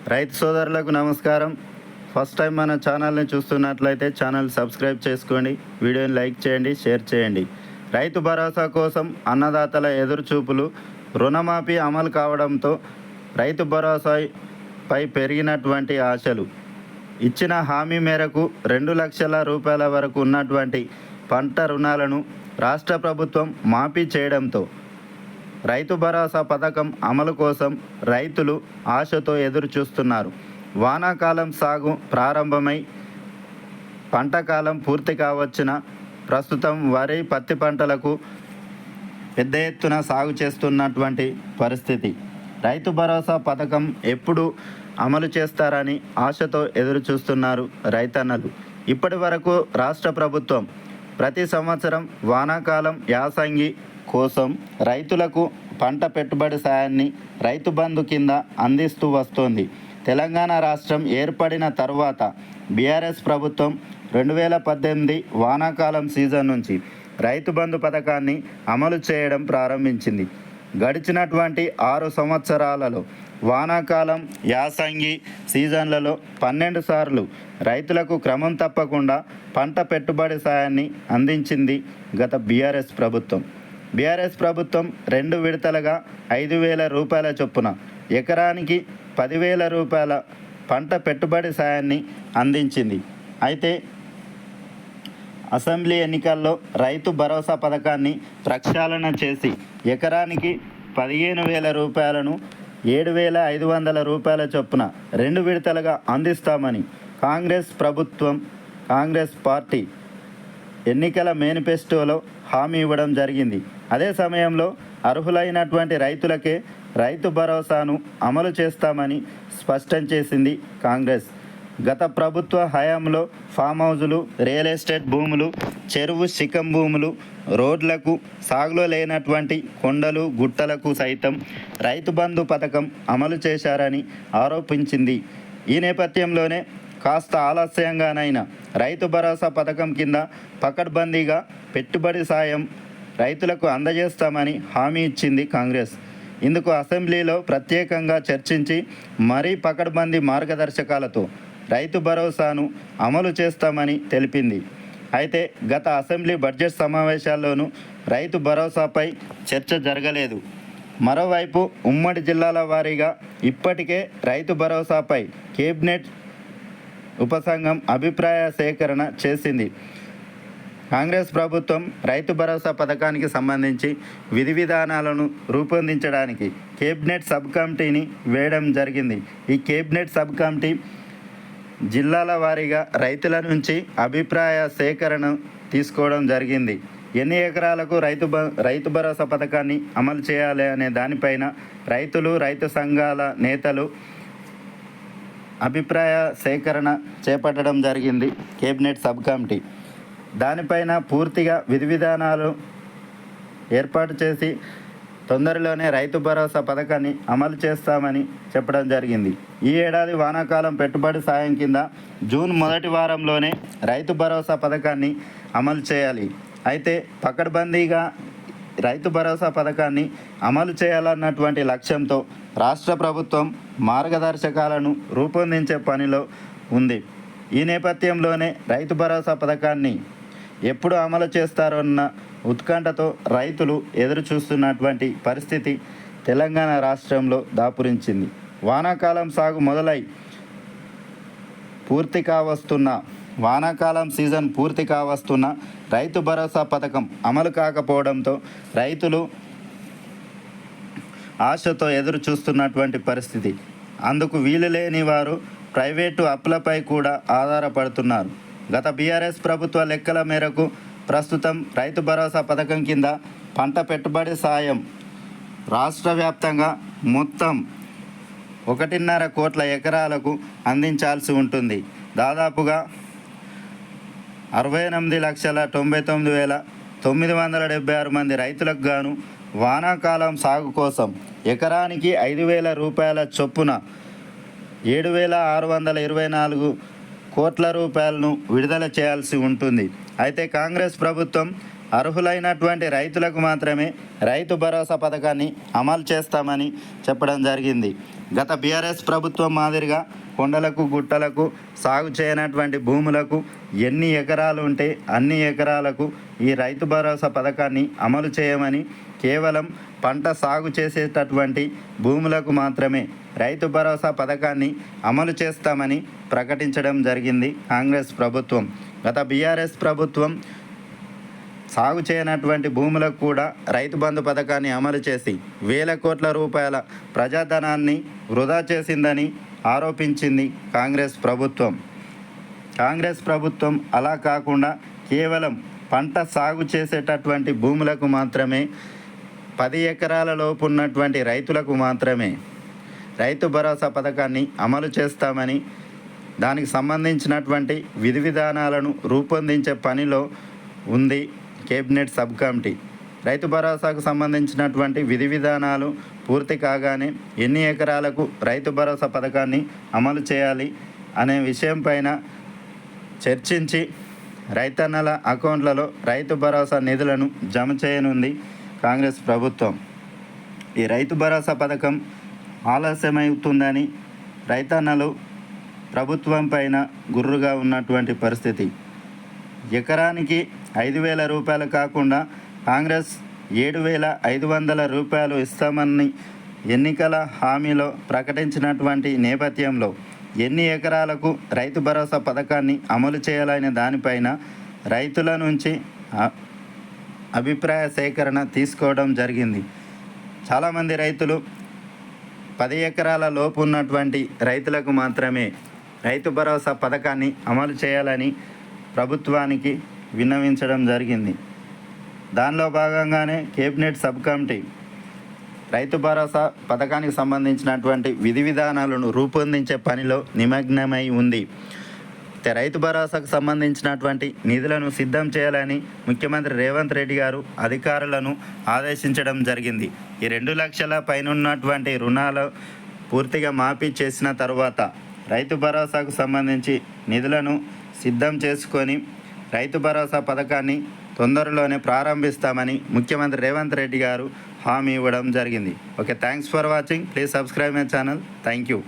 రైతు సోదరులకు నమస్కారం. ఫస్ట్ టైం మన ఛానల్ని చూస్తున్నట్లయితే ఛానల్ సబ్స్క్రైబ్ చేసుకోండి, వీడియోని లైక్ చేయండి, షేర్ చేయండి. రైతు భరోసా కోసం అన్నదాతల ఎదురుచూపులు. రుణమాఫీ అమలు కావడంతో రైతు భరోసాపై పెరిగినటువంటి ఆశలు. ఇచ్చిన హామీ మేరకు 2 లక్షల రూపాయల వరకు ఉన్నటువంటి పంట రుణాలను రాష్ట్ర ప్రభుత్వం మాఫీ చేయడంతో రైతు భరోసా పథకం అమలు కోసం రైతులు ఆశతో ఎదురు చూస్తున్నారు. వానాకాలం సాగు ప్రారంభమై పంటకాలం పూర్తి కావచ్చిన ప్రస్తుతం వరి, పత్తి పంటలకు పెద్ద ఎత్తున సాగు చేస్తున్నటువంటి పరిస్థితి. రైతు భరోసా పథకం ఎప్పుడు అమలు చేస్తారని ఆశతో ఎదురు చూస్తున్నారు రైతన్నలు. ఇప్పటి వరకు రాష్ట్ర ప్రభుత్వం ప్రతి సంవత్సరం వానాకాలం యాసంగి కోసం రైతులకు పంట పెట్టుబడి సాయాన్ని రైతు బంధు కింద అందిస్తూ వస్తోంది. తెలంగాణ రాష్ట్రం ఏర్పడిన తర్వాత బీఆర్ఎస్ ప్రభుత్వం 2018 వానాకాలం సీజన్ నుంచి రైతు బంధు పథకాన్ని అమలు చేయడం ప్రారంభించింది. గడిచినటువంటి 6 సంవత్సరాలలో వానాకాలం, యాసంగి సీజన్లలో 12 సార్లు రైతులకు క్రమం తప్పకుండా పంట పెట్టుబడి సాయాన్ని అందించింది గత బీఆర్ఎస్ ప్రభుత్వం. బీఆర్ఎస్ ప్రభుత్వం 2 విడతలుగా 5,000 రూపాయల చొప్పున ఎకరానికి 10,000 రూపాయల పంట పెట్టుబడి సాయాన్ని అందించింది. అయితే అసెంబ్లీ ఎన్నికల్లో రైతు భరోసా పథకాన్ని ప్రక్షాళన చేసి ఎకరానికి 15,000 రూపాయలను 7,500 రూపాయల చొప్పున 2 విడతలుగా అందిస్తామని కాంగ్రెస్ పార్టీ ఎన్నికల మేనిఫెస్టోలో హామీ ఇవ్వడం జరిగింది. అదే సమయంలో అర్హులైనటువంటి రైతులకే రైతు భరోసాను అమలు చేస్తామని స్పష్టం చేసింది కాంగ్రెస్. గత ప్రభుత్వ హయాంలో ఫామ్ హౌజులు, రియల్ ఎస్టేట్ భూములు, చెరువు శిఖం భూములు, రోడ్లకు, సాగులో లేనటువంటి కొండలు, గుట్టలకు సైతం రైతు బంధు పథకం అమలు చేశారని ఆరోపించింది. ఈ నేపథ్యంలోనే కాస్త ఆలస్యంగానైనా రైతు భరోసా పథకం కింద పకడ్బందీగా పెట్టుబడి సాయం రైతులకు అందజేస్తామని హామీ ఇచ్చింది కాంగ్రెస్. ఇందుకు అసెంబ్లీలో ప్రత్యేకంగా చర్చించి మరీ పకడ్బందీ మార్గదర్శకాలతో రైతు భరోసాను అమలు చేస్తామని తెలిపింది. అయితే గత అసెంబ్లీ బడ్జెట్ సమావేశాల్లోనూ రైతు భరోసాపై చర్చ జరగలేదు. మరోవైపు ఉమ్మడి జిల్లాల వారీగా ఇప్పటికే రైతు భరోసాపై కేబినెట్ ఉపసంఘం అభిప్రాయ సేకరణ చేసింది. కాంగ్రెస్ ప్రభుత్వం రైతు భరోసా పథకానికి సంబంధించి విధి విధానాలను రూపొందించడానికి కేబినెట్ సబ్ కమిటీని వేయడం జరిగింది. ఈ కేబినెట్ సబ్ కమిటీ జిల్లాల వారీగా రైతుల నుంచి అభిప్రాయ సేకరణ తీసుకోవడం జరిగింది. ఎన్ని ఎకరాలకు రైతు భరోసా పథకాన్ని అమలు చేయాలి అనే దానిపైన రైతులు, రైతు సంఘాల నేతలు అభిప్రాయ సేకరణ చేపట్టడం జరిగింది కేబినెట్ సబ్ కమిటీ. దానిపైన పూర్తిగా విధి విధానాలు ఏర్పాటు చేసి తొందరలోనే రైతు భరోసా పథకాన్ని అమలు చేస్తామని చెప్పడం జరిగింది. ఈ ఏడాది వానాకాలం పెట్టుబడి సాయం కింద జూన్ మొదటి వారంలోనే రైతు భరోసా పథకాన్ని అమలు చేయాలి. అయితే పకడ్బందీగా రైతు భరోసా పథకాన్ని అమలు చేయాలన్నటువంటి లక్ష్యంతో రాష్ట్ర ప్రభుత్వం మార్గదర్శకాలను రూపొందించే పనిలో ఉంది. ఈ నేపథ్యంలోనే రైతు భరోసా పథకాన్ని ఎప్పుడు అమలు చేస్తారన్న ఉత్కంఠతో రైతులు ఎదురు చూస్తున్నటువంటి పరిస్థితి తెలంగాణ రాష్ట్రంలో దాపురించింది. వానాకాలం సాగు మొదలై వానాకాలం సీజన్ పూర్తి కావస్తున్న రైతు భరోసా పథకం అమలు కాకపోవడంతో రైతులు ఆశతో ఎదురు చూస్తున్నటువంటి పరిస్థితి. అందుకు వీలు లేని వారు ప్రైవేటు అప్పులపై కూడా ఆధారపడుతున్నారు. గత బీఆర్ఎస్ ప్రభుత్వ లెక్కల మేరకు ప్రస్తుతం రైతు భరోసా పథకం కింద పంట పెట్టుబడి సాయం రాష్ట్ర వ్యాప్తంగా మొత్తం 1.5 కోట్ల ఎకరాలకు అందించాల్సి ఉంటుంది. దాదాపుగా 68,99,976 మంది రైతులకు గాను వానాకాలం సాగు కోసం ఎకరానికి 5,000 రూపాయల చొప్పున 7,624 కోట్ల రూపాయలను విడుదల చేయాల్సి ఉంటుంది. అయితే కాంగ్రెస్ ప్రభుత్వం అర్హులైనటువంటి రైతులకు మాత్రమే రైతు భరోసా పథకాన్ని అమలు చేస్తామని చెప్పడం జరిగింది. గత బీఆర్ఎస్ ప్రభుత్వం మాదిరిగా కొండలకు గుట్టలకు సాగు చేయనటువంటి భూములకు ఎన్ని ఎకరాలు ఉంటే అన్ని ఎకరాలకు ఈ రైతు భరోసా పథకాన్ని అమలు చేయమని, కేవలం పంట సాగు చేసేటటువంటి భూములకు మాత్రమే రైతు భరోసా పథకాన్ని అమలు చేస్తామని ప్రకటించడం జరిగింది కాంగ్రెస్ ప్రభుత్వం. గత బీఆర్ఎస్ ప్రభుత్వం సాగు చేయనటువంటి భూములకు కూడా రైతు బంధు పథకాన్ని అమలు చేసి వేల కోట్ల రూపాయల ప్రజాధనాన్ని వృధా చేసిందని ఆరోపించింది కాంగ్రెస్ ప్రభుత్వం. కాంగ్రెస్ ప్రభుత్వం అలా కాకుండా కేవలం పంట సాగు చేసేటటువంటి భూములకు మాత్రమే 10 ఎకరాల లోపు ఉన్నటువంటి రైతులకు మాత్రమే రైతు భరోసా పథకాన్ని అమలు చేస్తామని, దానికి సంబంధించినటువంటి విధి విధానాలను రూపొందించే పనిలో ఉంది కేబినెట్ సబ్ కమిటీ. రైతు భరోసాకు సంబంధించినటువంటి విధి విధానాలు పూర్తి కాగానే ఎన్ని ఎకరాలకు రైతు భరోసా పథకాన్ని అమలు చేయాలి అనే విషయం పైన చర్చించి రైతన్నల అకౌంట్లలో రైతు భరోసా నిధులను జమ చేయనుంది కాంగ్రెస్ ప్రభుత్వం. ఈ రైతు భరోసా పథకం ఆలస్యమవుతుందని రైతన్నలు ప్రభుత్వం పైన గుర్రుగా ఉన్నటువంటి పరిస్థితి. ఎకరానికి 5,000 రూపాయలు కాకుండా కాంగ్రెస్ 7,500 రూపాయలు ఇస్తామని ఎన్నికల హామీలో ప్రకటించినటువంటి నేపథ్యంలో ఎన్ని ఎకరాలకు రైతు భరోసా పథకాన్ని అమలు చేయాలనే దానిపైన రైతుల నుంచి అభిప్రాయ సేకరణ తీసుకోవడం జరిగింది. చాలామంది రైతులు 10 ఎకరాల లోపు ఉన్నటువంటి రైతులకు మాత్రమే రైతు భరోసా పథకాన్ని అమలు చేయాలని ప్రభుత్వానికి విన్నవించడం జరిగింది. దానిలో భాగంగానే cabinet sub committee Rythu Bharosa పథకానికి సంబంధించినటువంటి విధి విధానాలను రూపొందించే పనిలో నిమగ్నమై ఉంది. రైతు భరోసాకు సంబంధించినటువంటి నిధులను సిద్ధం చేయాలని ముఖ్యమంత్రి రేవంత్ రెడ్డి గారు అధికారులను ఆదేశించడం జరిగింది. ఈ 2 లక్షల పైన ఉన్నటువంటి రుణాలు పూర్తిగా మాఫీ చేసిన తర్వాత రైతు భరోసాకు సంబంధించి నిధులను సిద్ధం చేసుకొని రైతు భరోసా పథకాన్ని తొందరలోనే ప్రారంభిస్తామని ముఖ్యమంత్రి రేవంత్ రెడ్డి గారు హామీ ఇవ్వడం జరిగింది. Okay, thanks for watching. Please subscribe my channel. Thank you.